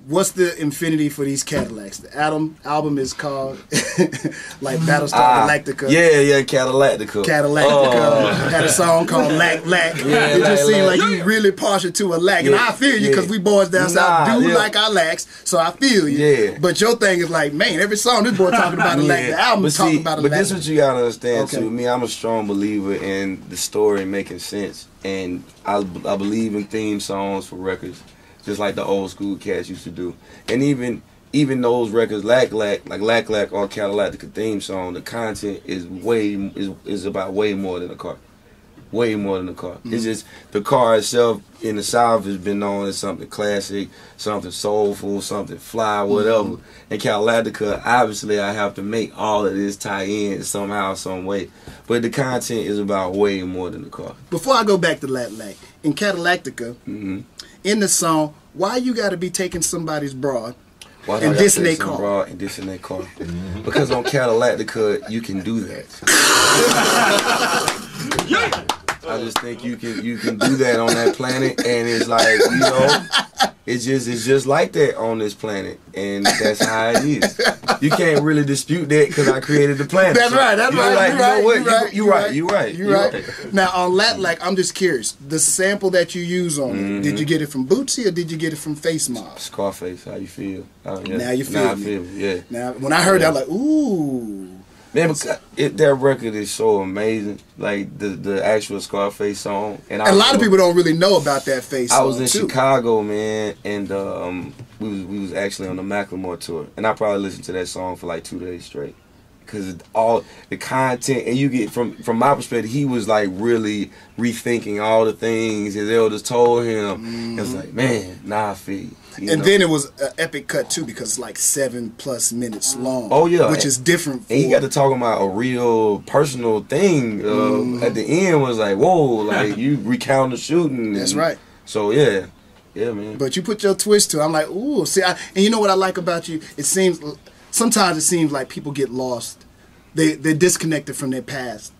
What's the infinity for these Cadillacs? The album is called like Battlestar Galactica. Yeah, Cadillactica. Cadillactica had a song called Lack Lack. Yeah, it just seemed like you really partial to a lack. And I feel you because we boys down south do like our lacks, so I feel you. Yeah. But your thing is like, man, every song this boy talking about a lack. The album is talking about a lack. But this is what you gotta understand too. Me, I'm a strong believer in the story making sense. And I believe in theme songs for records, just like the old school cats used to do. And even those records, Lack Lack or Cadillactica theme song, the content is about way more than a car. Way more than a car. It's just the car itself in the South has been known as something classic, something soulful, something fly, whatever. And Cadillactica, obviously I have to make all of this tie in somehow, some way. But the content is about way more than the car. Before I go back to Lack Lack, in Cadillactica, in the song, why you gotta be taking somebody's broad and dissing their car? And dissing their car. Because on Cadillactica, you can do that. I just think you can do that on that planet, and it's like, you know, it's just like that on this planet, and that's how it is. You can't really dispute that because I created the planet. That's right. That's right. You're right. Now on Lack Lack, I'm just curious. The sample that you use on it, did you get it from Bootsy or did you get it from Face Mob? Scarface. How you feel? Now you feel. Now I feel. Yeah. Now when I heard that, I'm like, ooh. Man, that record is so amazing. Like the actual Scarface song, and a lot of people don't really know about that Face song. I was in Chicago, man, and we was actually on the Macklemore tour, and I probably listened to that song for like 2 days straight, because all the content, and you get from my perspective, he was like really rethinking all the things his elders told him. It was like, man, now I feel you. And then it was an epic cut too, because it's like 7+ minutes long. Oh yeah, which is different. And he got to talk about a real personal thing. At the end was like, whoa, like you recount the shooting. That's right. So yeah, man. But you put your twist to it. I'm like, ooh, see, and you know what I like about you? Sometimes it seems like people get lost. They're disconnected from their past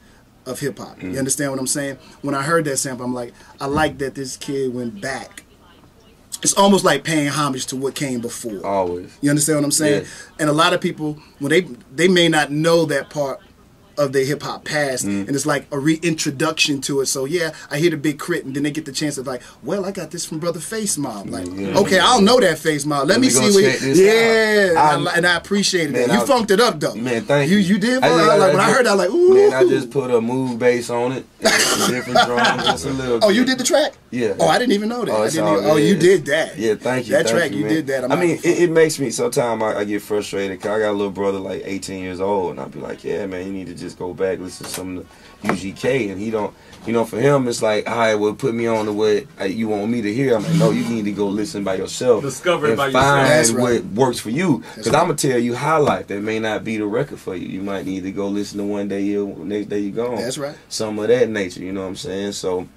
of hip hop. You understand what I'm saying? When I heard that sample, I'm like, I like that this kid went back. It's almost like paying homage to what came before. Always. You understand what I'm saying? Yeah. And a lot of people, when they may not know that part of their hip hop past, and it's like a reintroduction to it. So yeah, I hear the Big K.R.I.T, and then they get the chance of like, well, I got this from Brother Face Mob. Like, okay, I don't know that Face Mob. Let me see what. And I appreciated that. You funked it up though. Man, thank you. You did. Like when I heard that, like, ooh. Man, I just put a move bass on it, and some different drums, just a little. Oh, you did the track? Yeah. Oh, I didn't even know that. You did that. Yeah, thank you. That track, you did that. I mean, it makes me, sometimes I get frustrated, because I got a little brother like 18 years old, and I'll be like, yeah, man, you need to just go back, listen to some of the UGK, and he don't, you know, for him, it's like, all right, well, put me on to what you want me to hear. I'm like, no, you need to go listen by yourself. Discover it by yourself. Find what works for you. Because I'm going to tell you high life, that may not be the record for you. You might need to go listen to one day, next day you go. That's right. Some of that nature, you know what I'm saying? So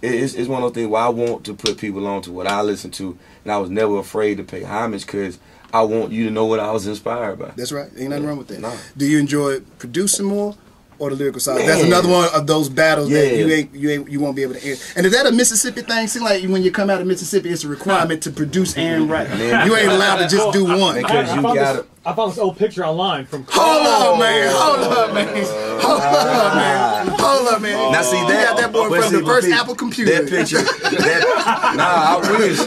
it's one of those things where I want to put people on to what I listen to, and I was never afraid to pay homage, because I want you to know what I was inspired by. That's right. Ain't nothing wrong with that. No. Do you enjoy producing more or the lyrical side? That's another one of those battles that you won't be able to end. And is that a Mississippi thing? Seems like when you come out of Mississippi, it's a requirement to produce and write. You ain't allowed to just do one. Because I found this old picture online from. Hold up, man. Now see that. You got that boy from the first Apple computer. That picture. I wish.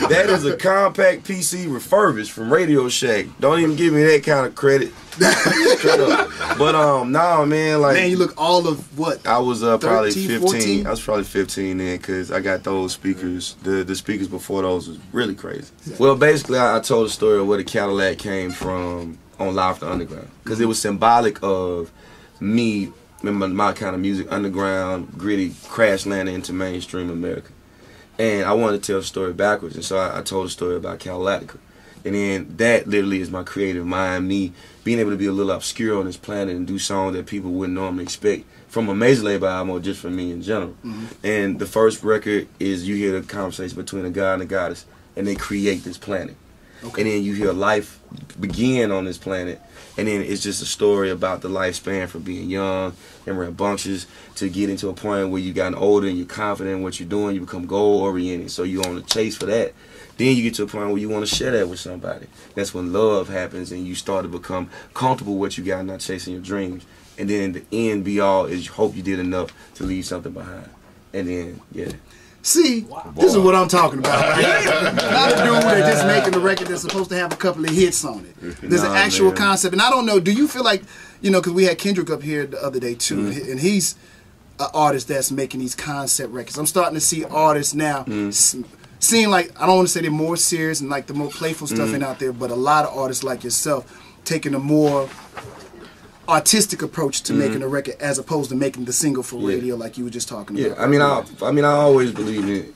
That is a compact PC refurbished from Radio Shack. Don't even give me that kind of credit. But no, man, like, man, you look all of what? I was probably 13, 15. 14? I was probably 15 then, because I got those speakers. The speakers before those was really crazy. Well, basically, I told a story of where the Cadillac came from on Live the Underground, because it was symbolic of me, my kind of music, underground, gritty, crash landing into mainstream America. And I wanted to tell the story backwards, and so I told a story about Cadillactica. And then that literally is my creative mind, me being able to be a little obscure on this planet and do songs that people wouldn't normally expect from a major label album or just from me in general. And the first record is you hear the conversation between a god and a goddess, and they create this planet. Okay. And then you hear life begin on this planet, and then it's just a story about the lifespan from being young and rambunctious to getting to a point where you gotten older and you're confident in what you're doing, you become goal-oriented, so you're on the chase for that. Then you get to a point where you want to share that with somebody. That's when love happens and you start to become comfortable with what you got, not chasing your dreams. And then the end be all is you hope you did enough to leave something behind. And then, yeah. See, this is what I'm talking about, right? Not a dude that's just making a record that's supposed to have a couple of hits on it. There's an actual concept. And I don't know, do you feel like, you know, because we had Kendrick up here the other day too, and he's an artist that's making these concept records. I'm starting to see artists now seeing like, I don't want to say they're more serious and like the more playful stuff in out there, but a lot of artists like yourself taking a more artistic approach to making a record as opposed to making the single for radio like you were just talking about. I mean I always believe in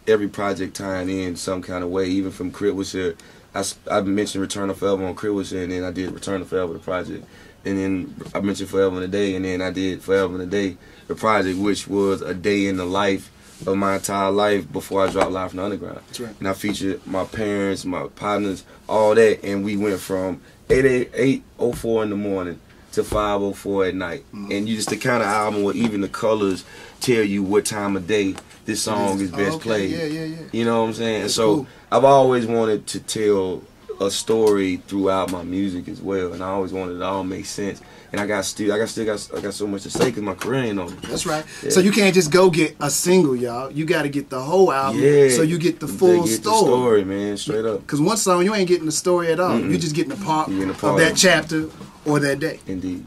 every project tying in some kind of way. Even from K.R.I.T was here, I mentioned Return of Forever on K.R.I.T was here, and then I did Return of Forever the project, and then I mentioned Forever in a Day, and then I did Forever in a Day the project, which was a day in the life of my entire life before I dropped Live from the Underground. That's right. And I featured my parents, my partners, all that, and we went from 8:04 in the morning to 5:04 at night. And you just the kind of album where even the colors tell you what time of day this song is best played. You know what I'm saying? That's so cool. I've always wanted to tell a story throughout my music as well, and I always wanted it to all make sense. And I got so much to say because my career ain't over. That's right. Yeah. So you can't just go get a single, y'all. You got to get the whole album, so you get the full story. The story, man, straight up. Because one song you ain't getting the story at all. You're just getting a part of that chapter or that day. Indeed.